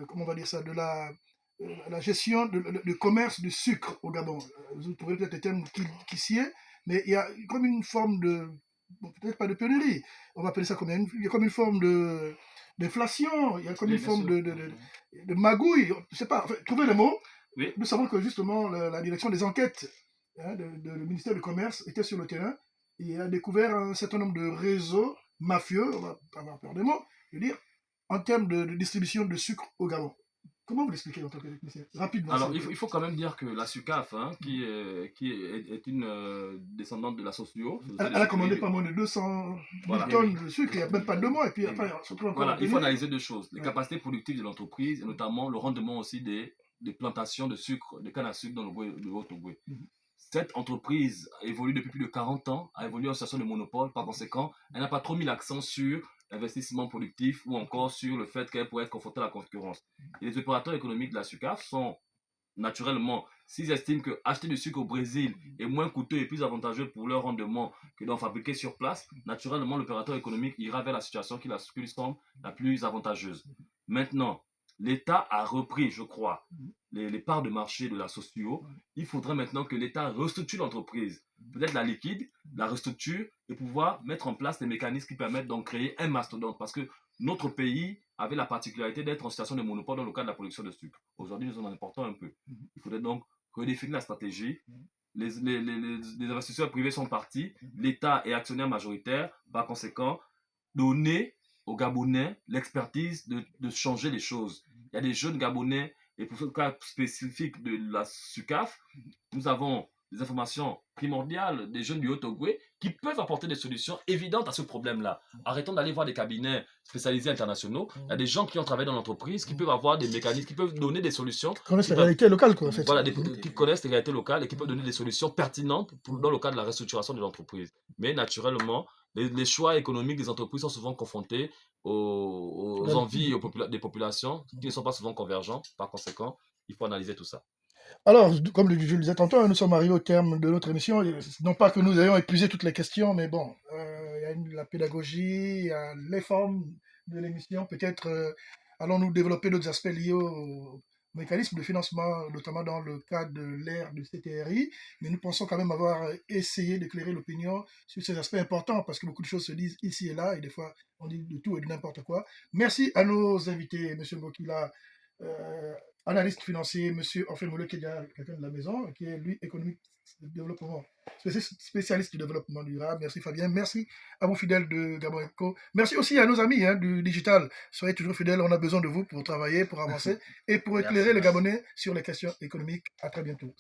comment on va dire ça, de la gestion du commerce du sucre au Gabon. Vous trouvez peut-être le terme qui s'y est, mais il y a comme une forme peut-être pas de pénurie, on va appeler ça comme il y a comme une forme d'inflation, il y a comme une forme de magouille, je ne sais pas, enfin, trouvez le mot. Oui. Nous savons que justement la direction des enquêtes le ministère du Commerce était sur le terrain et a découvert un certain nombre de réseaux mafieux, on va pas avoir peur des mots, je veux dire, en termes de distribution de sucre au Gabon. Comment vous l'expliquez en tant que technicien? Rapidement. Alors, il faut quand même dire que la SUCAF, qui est une descendante de la Socio... Elle a commandé pas moins de 200 tonnes de sucre il n'y a même pas 2 mois. Et puis après, il faut analyser deux choses. Les capacités productives de l'entreprise et notamment le rendement aussi des plantations de sucre, de canne à sucre dans le Haut-Ogooué. Cette entreprise évolue depuis plus de 40 ans, a évolué en situation de monopole. Par conséquent, elle n'a pas trop mis l'accent sur l'investissement productif ou encore sur le fait qu'elle pourrait être confrontée à la concurrence. Et les opérateurs économiques de la SUCAF sont naturellement, s'ils estiment que acheter du sucre au Brésil est moins coûteux et plus avantageux pour leur rendement que d'en fabriquer sur place, naturellement, l'opérateur économique ira vers la situation qui lui semble la plus avantageuse. Maintenant, l'État a repris, je crois, les parts de marché de la Socio. Il faudrait maintenant que l'État restructure l'entreprise. Peut-être la liquide, la restructure et pouvoir mettre en place des mécanismes qui permettent d'en créer un mastodonte. Parce que notre pays avait la particularité d'être en situation de monopole dans le cadre de la production de sucre. Aujourd'hui, nous en importons un peu. Il faudrait donc redéfinir la stratégie. Les investisseurs privés sont partis. L'État est actionnaire majoritaire. Par conséquent, donner aux Gabonais l'expertise de changer les choses. Il y a des jeunes Gabonais, et pour ce cas spécifique de la SUCAF, nous avons des informations primordiales des jeunes du Haut-Ogooué qui peuvent apporter des solutions évidentes à ce problème-là. Arrêtons d'aller voir des cabinets spécialisés internationaux. Il y a des gens qui ont travaillé dans l'entreprise, qui peuvent avoir des mécanismes, qui peuvent donner des solutions. Qui connaissent les réalités locales, quoi, en fait. Voilà, qui connaissent les réalités locales et qui peuvent donner des solutions pertinentes dans le cadre de la restructuration de l'entreprise. Mais naturellement, les choix économiques des entreprises sont souvent confrontés aux envies des populations qui ne sont pas souvent convergents. Par conséquent, il faut analyser tout ça. Alors, comme je le disais tantôt, nous sommes arrivés au terme de notre émission. Non pas que nous ayons épuisé toutes les questions, mais bon, il y a la pédagogie, il y a les formes de l'émission. Peut-être allons-nous développer d'autres aspects liés au mécanisme de financement, notamment dans le cadre de l'ère du CTRI, mais nous pensons quand même avoir essayé d'éclairer l'opinion sur ces aspects importants, parce que beaucoup de choses se disent ici et là, et des fois on dit de tout et de n'importe quoi. Merci à nos invités, M. Ngokila, analyste financier, M. Orphée Moulé, qui est déjà quelqu'un de la maison, qui est lui économique de développement, spécialiste du développement durable. Merci Fabien, merci à vos fidèles de Gabon Eco. Merci aussi à nos amis du digital. Soyez toujours fidèles, on a besoin de vous pour travailler, pour avancer et pour éclairer les Gabonais sur les questions économiques. À très bientôt.